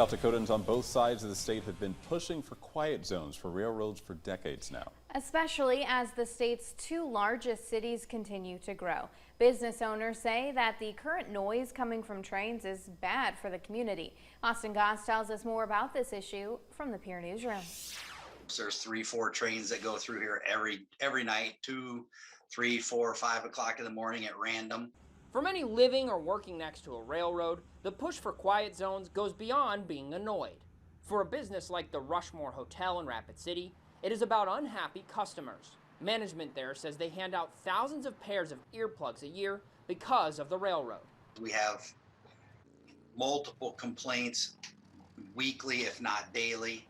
South Dakotans on both sides of the state have been pushing for quiet zones for railroads for decades now. Especially as the state's two largest cities continue to grow. Business owners say that the current noise coming from trains is bad for the community. Austin Goss tells us more about this issue from the Pier Newsroom. There's 3-4 trains that go through here every night, 2, 3, 4, 5 o'clock in the morning at random. For many living or working next to a railroad, the push for quiet zones goes beyond being annoyed. For a business like the Rushmore Hotel in Rapid City, it is about unhappy customers. Management there says they hand out thousands of pairs of earplugs a year because of the railroad. We have multiple complaints weekly, if not daily.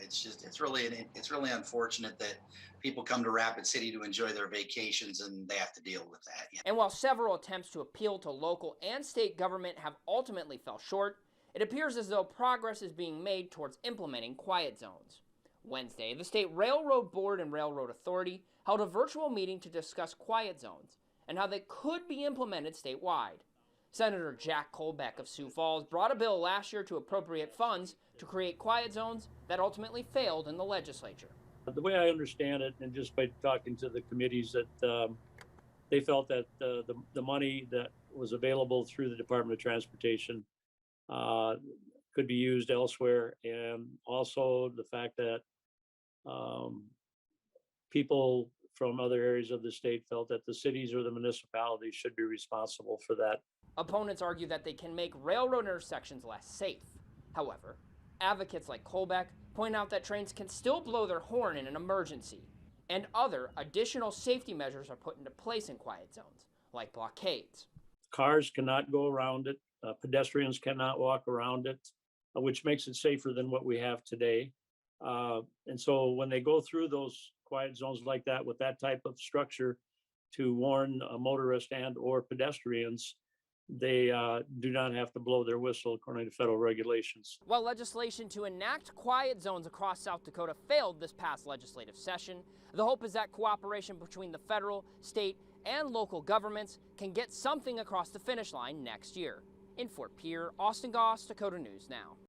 It's really unfortunate that people come to Rapid City to enjoy their vacations and they have to deal with that. And while several attempts to appeal to local and state government have ultimately fell short, it appears as though progress is being made towards implementing quiet zones. Wednesday, the State Railroad Board and Railroad Authority held a virtual meeting to discuss quiet zones and how they could be implemented statewide. Senator Jack Colbeck of Sioux Falls brought a bill last year to appropriate funds to create quiet zones that ultimately failed in the legislature. The way I understand it, and just by talking to the committees, that they felt that the money that was available through the Department of Transportation could be used elsewhere, and also the fact that people from other areas of the state felt that the cities or the municipalities should be responsible for that. Opponents argue that they can make railroad intersections less safe. However, advocates like Colbeck point out that trains can still blow their horn in an emergency, and other additional safety measures are put into place in quiet zones, like blockades. Cars cannot go around it, pedestrians cannot walk around it, which makes it safer than what we have today. And so when they go through those quiet zones like that with that type of structure to warn motorists and or pedestrians, they do not have to blow their whistle according to federal regulations. While legislation to enact quiet zones across South Dakota failed this past legislative session, the hope is that cooperation between the federal, state, and local governments can get something across the finish line next year. In Fort Pierre, Austin Goss, Dakota News Now.